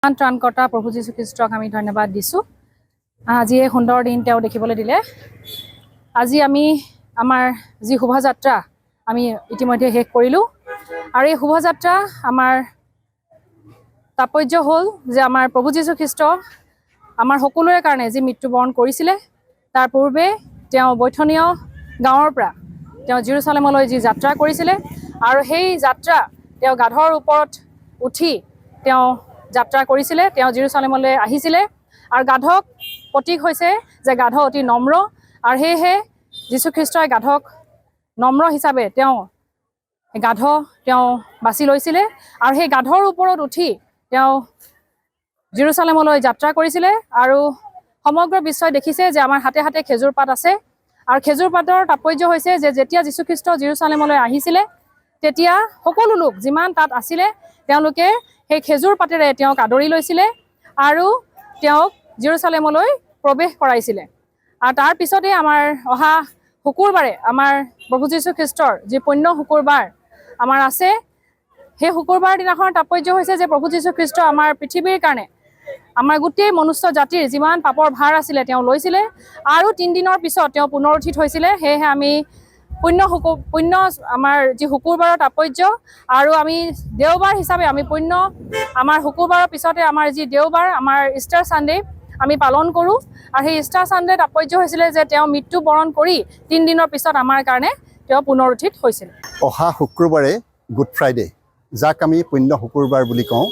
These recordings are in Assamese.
ত্ৰাণকৰ্তা প্ৰভু যীশু খ্ৰীষ্টক আমি ধন্যবাদ দিছোঁ। আজি এই সুন্দৰ দিন তেওঁ দেখিবলৈ দিলে। আজি আমি আমাৰ যি শোভাযাত্ৰা আমি ইতিমধ্যে শেষ কৰিলোঁ আৰু এই শোভাযাত্ৰা আমাৰ তাৎপৰ্য হ'ল যে আমাৰ প্ৰভু যীশু খ্ৰীষ্ট আমাৰ সকলোৰে কাৰণে যি মৃত্যুবৰণ কৰিছিলে তাৰ পূৰ্বে তেওঁ বৈঠনীয় গাঁৱৰ পৰা তেওঁ জেৰুচালেমলৈ যি যাত্ৰা কৰিছিলে আৰু সেই যাত্ৰা তেওঁ গাধৰ ওপৰত উঠি তেওঁ যাত্ৰা কৰিছিলে, তেওঁ জেৰুচালেমলৈ আহিছিলে আৰু গাধক প্ৰতীক হৈছে যে গাধ অতি নম্ৰ আৰু সেয়েহে যীশুখ্ৰীষ্টই গাধক নম্ৰ হিচাপে তেওঁ বাছি লৈছিলে আৰু সেই গাধৰ ওপৰত উঠি তেওঁ জেৰুচালেমলৈ যাত্ৰা কৰিছিলে আৰু সমগ্ৰ বিশ্বই দেখিছে যে আমাৰ হাতে হাতে খেজুৰ পাত আছে আৰু খেজুৰ পাতৰ তাৎপৰ্য হৈছে যে যেতিয়া যীশুখ্ৰীষ্ট জেৰুচালেমলৈ আহিছিলে তেতিয়া সকলো লোক যিমান তাত আছিলে তেওঁলোকে সেই খেজুৰ পাতেৰে তেওঁক আদৰি লৈছিলে আৰু তেওঁক জেৰুচালেমলৈ প্ৰৱেশ কৰাইছিলে। আৰু তাৰ পিছতে আমাৰ অহা শুকুৰবাৰে আমাৰ প্ৰভু যীশু খ্ৰীষ্টৰ যি পুণ্য শুকুৰবাৰ আমাৰ আছে, সেই শুকুৰবাৰ দিনাখনৰ তাৎপৰ্য হৈছে যে প্ৰভু যীশু খ্ৰীষ্ট আমাৰ পৃথিৱীৰ কাৰণে আমাৰ গোটেই মনুষ্য জাতিৰ যিমান পাপৰ ভাৰ আছিলে তেওঁ লৈছিলে আৰু 3 দিনৰ পিছত তেওঁ পুনৰুত্থিত হৈছিলে। সেয়েহে আমি পুণ্য আমাৰ যি শুকুৰবাৰৰ তাৎপৰ্য আৰু আমি দেওবাৰ হিচাপে আমি আমাৰ শুকুৰবাৰৰ পিছতে আমাৰ যি দেওবাৰ আমাৰ ইষ্টাৰ ছানডে আমি পালন কৰোঁ আৰু সেই ইষ্টাৰ ছানডে তাৎপৰ্য হৈছিলে যে তেওঁ মৃত্যুবৰণ কৰি 3 দিনৰ পিছত আমাৰ কাৰণে তেওঁ পুনৰুত্থিত হৈছিল। অহা শুক্ৰবাৰে গুড ফ্ৰাইডে, যাক আমি পুণ্য শুকুৰবাৰ বুলি কওঁ,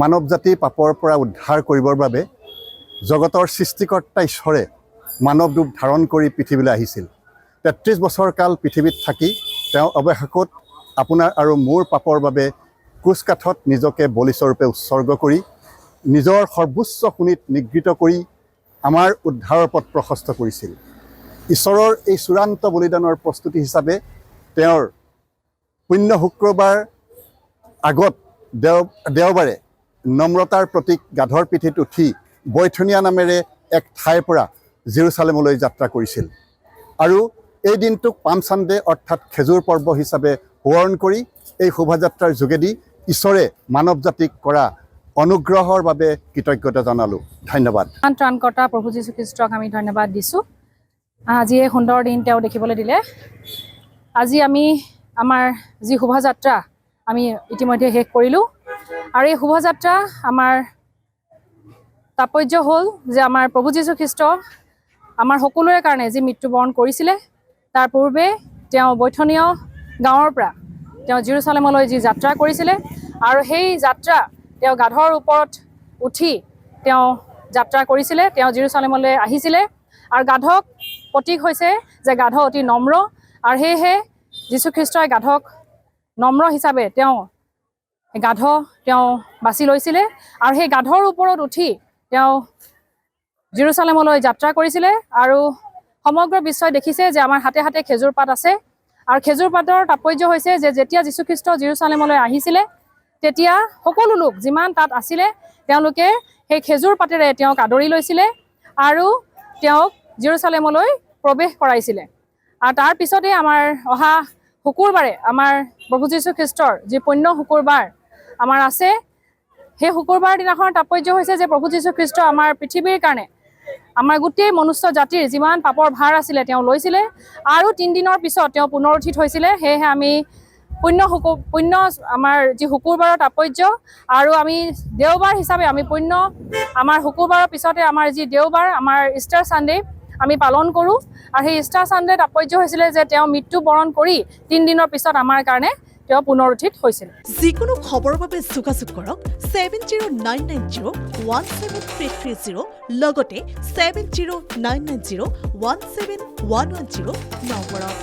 মানৱ জাতি পাপৰ পৰা উদ্ধাৰ কৰিবৰ বাবে জগতৰ সৃষ্টিকৰ্তা ঈশ্বৰে মানৱ ৰূপ ধাৰণ কৰি পৃথিৱীলৈ আহিছিল। 33 বছৰ কাল পৃথিৱীত থাকি তেওঁ অৱশেষত আপোনাৰ আৰু মোৰ পাপৰ বাবে ক্ৰুচ কাঠত নিজকে বলিস্বৰূপে উৎসৰ্গ কৰি নিজৰ সৰ্বোচ্চ শোণিত নিগৃহীত কৰি আমাৰ উদ্ধাৰৰ পথ প্ৰশস্ত কৰিছিল। ঈশ্বৰৰ এই চূড়ান্ত বলিদানৰ প্ৰস্তুতি হিচাপে তেওঁৰ পুণ্য শুক্ৰবাৰ আগত দেওবাৰে নম্ৰতাৰ প্ৰতীক গাধৰ পিঠিত উঠি বৈঠনীয়া নামেৰে এক ঠাইৰ পৰা জেৰুচালেমলৈ যাত্ৰা কৰিছিল আৰু এই দিনটোক পাম ছানডে অৰ্থাৎ খেজুৰ পৰ্ব হিচাপে সোঁৱৰণ কৰি এই শোভাযাত্ৰাৰ যোগেদি ঈশ্বৰে মানৱ জাতিক কৰা অনুগ্ৰহৰ বাবে কৃতজ্ঞতা জনালোঁ। ধন্যবাদ। ত্ৰাণকৰ্তা প্ৰভু যীশু খ্ৰীষ্টক আমি ধন্যবাদ দিছোঁ। আজি এই সুন্দৰ দিন তেওঁ দেখিবলৈ দিলে। আজি আমি আমাৰ যি শোভাযাত্ৰা আমি ইতিমধ্যে শেষ কৰিলোঁ আৰু এই শোভাযাত্ৰা আমাৰ তাৎপৰ্য হ'ল যে আমাৰ প্ৰভু যীশু খ্ৰীষ্ট আমাৰ সকলোৰে কাৰণে যি মৃত্যুবৰণ কৰিছিলে তাৰ পূৰ্বে তেওঁ বৈঠনীয় গাঁৱৰ পৰা তেওঁ জেৰুচালেমলৈ যি যাত্ৰা কৰিছিলে আৰু সেই যাত্ৰা তেওঁ গাধৰ ওপৰত উঠি তেওঁ যাত্ৰা কৰিছিলে, তেওঁ জেৰুচালেমলৈ আহিছিলে আৰু গাধক প্ৰতীক হৈছে যে গাধ অতি নম্ৰ আৰু সেয়েহে যীশুখ্ৰীষ্টই গাধক নম্ৰ হিচাপে তেওঁ বাছি লৈছিলে আৰু সেই গাধৰ ওপৰত উঠি তেওঁ জেৰুচালেমলৈ যাত্ৰা কৰিছিলে আৰু সমগ্ৰ বিশ্বই দেখিছে যে আমাৰ হাতে হাতে খেজুৰ পাত আছে আৰু খেজুৰ পাতৰ তাৎপৰ্য হৈছে যে যেতিয়া যীশুখ্ৰীষ্ট জেৰুচালেমলৈ আহিছিলে তেতিয়া সকলো লোক যিমান তাত আছিলে তেওঁলোকে সেই খেজুৰ পাতেৰে তেওঁক আদৰি লৈছিলে আৰু তেওঁক জেৰুচালেমলৈ প্ৰৱেশ কৰাইছিলে। আৰু তাৰ পিছতে আমাৰ অহা শুকুৰবাৰে আমাৰ প্ৰভু যীশু খ্ৰীষ্টৰ যি পুণ্য শুকুৰবাৰ আমাৰ আছে, সেই শুকুৰবাৰ দিনাখনৰ তাৎপৰ্য হৈছে যে প্ৰভু যীশু খ্ৰীষ্ট আমাৰ পৃথিৱীৰ কাৰণে আমাৰ গোটেই মনুষ্য জাতিৰ যিমান পাপৰ ভাৰ আছিলে তেওঁ লৈছিলে আৰু 3 দিনৰ পিছত তেওঁ পুনৰুত্থিত হৈছিলে। সেয়েহে আমি আমাৰ যি শুকুৰবাৰৰ তাৎপৰ্য আৰু আমি দেওবাৰ হিচাপে আমি আমাৰ শুকুৰবাৰৰ পিছতে আমাৰ যি দেওবাৰ আমাৰ ইষ্টাৰ ছানডে আমি পালন কৰোঁ আৰু সেই ইষ্টাৰ ছানডে তাৎপৰ্য হৈছিলে যে তেওঁ মৃত্যুবৰণ কৰি 3 দিনৰ পিছত আমাৰ কাৰণে তেওঁ পুনৰুত্থিত হৈছিল। যিকোনো খবৰৰ বাবে যোগাযোগ কৰক 7099017330 লগতে 7099017110 নম্বৰত।